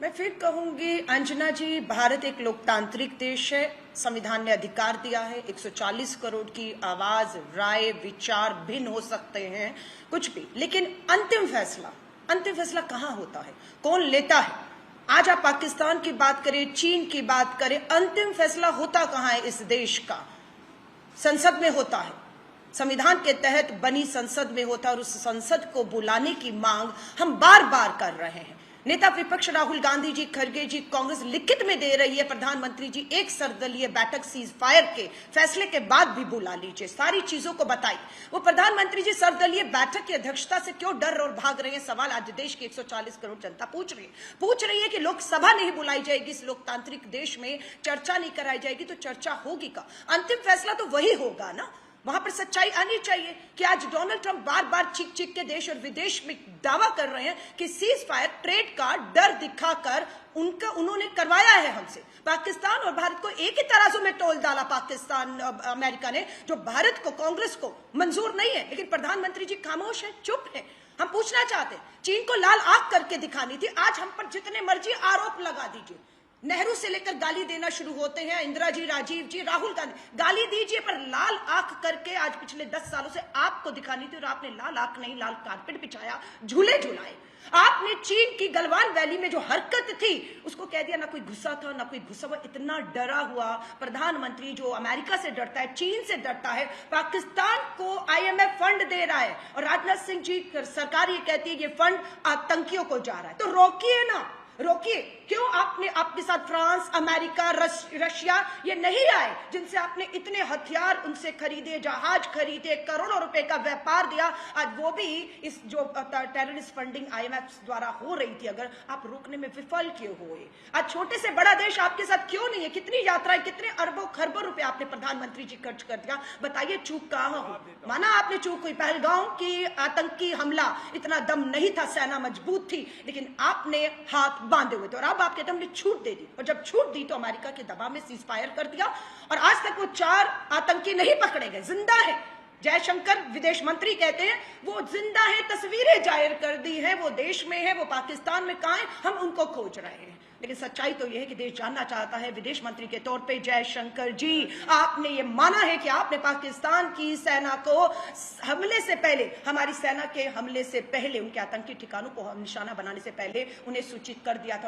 मैं फिर कहूंगी अंजना जी, भारत एक लोकतांत्रिक देश है। संविधान ने अधिकार दिया है। 140 करोड़ की आवाज, राय, विचार भिन्न हो सकते हैं, कुछ भी, लेकिन अंतिम फैसला कहां होता है, कौन लेता है? आज आप पाकिस्तान की बात करें, चीन की बात करें, अंतिम फैसला होता कहां है इस देश का? संसद में होता है। संविधान के तहत बनी संसद में होता है और उस संसद को बुलाने की मांग हम बार बार कर रहे हैं। नेता विपक्ष राहुल गांधी जी, खड़गे जी, कांग्रेस लिखित में दे रही है, प्रधानमंत्री जी एक सर्वदलीय बैठक सीज फायर के फैसले के बाद भी बुला लीजिए, सारी चीजों को बताई। वो प्रधानमंत्री जी सर्वदलीय बैठक की अध्यक्षता से क्यों डर और भाग रहे हैं? सवाल आज देश की 140 करोड़ जनता पूछ रही है कि लोकसभा नहीं बुलाई जाएगी, इस लोकतांत्रिक देश में चर्चा नहीं कराई जाएगी तो चर्चा होगी का? अंतिम फैसला तो वही होगा ना। वहां पर सच्चाई आनी चाहिए कि आज डोनाल्ड ट्रंप बार बार चीख के देश और विदेश में दावा कर रहे हैं कि सीज फायर ट्रेड का डर दिखाकर उन्होंने करवाया है हमसे। पाकिस्तान और भारत को एक ही तराजू में तोल डाला पाकिस्तान, अमेरिका ने, जो भारत को, कांग्रेस को मंजूर नहीं है। लेकिन प्रधानमंत्री जी खामोश है, चुप है। हम पूछना चाहते हैं, चीन को लाल आंख करके दिखानी थी, आज हम पर जितने मर्जी आरोप लगा दीजिए। नेहरू से लेकर गाली देना शुरू होते हैं, इंदिरा जी, राजीव जी, राहुल गांधी, गाली दीजिए, पर लाल आंख करके आज पिछले 10 सालों से आपको दिखानी थी और आपने लाल आंख नहीं, लाल कारपेट बिछाया, झूले झुलाए। आपने चीन की गलवान वैली में जो हरकत थी उसको कह दिया ना कोई गुस्सा था ना कोई गुस्सा हुआ। इतना डरा हुआ प्रधानमंत्री जो अमेरिका से डरता है, चीन से डरता है, पाकिस्तान को IMF फंड दे रहा है और राजनाथ सिंह जी सरकार ये कहती है ये फंड आतंकियों को जा रहा है, तो रोकिए ना, रोकिए। क्यों आपने आपके साथ फ्रांस, अमेरिका, रशिया ये नहीं आए जिनसे आपने इतने हथियार उनसे खरीदे, जहाज खरीदे, करोड़ों रुपए का व्यापार दिया? आज वो भी इस जो टेररिस्ट फंडिंग IMF द्वारा हो रही थी, अगर आप रोकने में विफल क्यों हुए? आज छोटे से बड़ा देश आपके साथ क्यों नहीं है? कितनी यात्राएं, कितने अरबों खरबों रुपए आपने प्रधानमंत्री जी खर्च कर दिया। बताइए चूक कहां हुई? माना आपने चूक हुई, पहलगाम की आतंकी हमला, इतना दम नहीं था, सेना मजबूत थी, लेकिन आपने हाथ बांधे हुए थे और अब आप कहते हमने छूट दे दी। और जब छूट दी तो अमेरिका के दबाव में सीज फायर कर दिया और आज तक वो 4 आतंकी नहीं पकड़े गए, जिंदा है। जयशंकर विदेश मंत्री कहते हैं वो जिंदा है, तस्वीरें जाहिर कर दी है, वो देश में है, वो पाकिस्तान में कहां है, हम उनको खोज रहे हैं। लेकिन सच्चाई तो यह है कि देश जानना चाहता है। विदेश मंत्री के तौर पे जयशंकर जी, आपने ये माना है कि आपने पाकिस्तान की सेना को हमले से पहले, हमारी सेना के हमले से पहले, उनके आतंकी ठिकानों को निशाना बनाने से पहले उन्हें सूचित कर दिया था।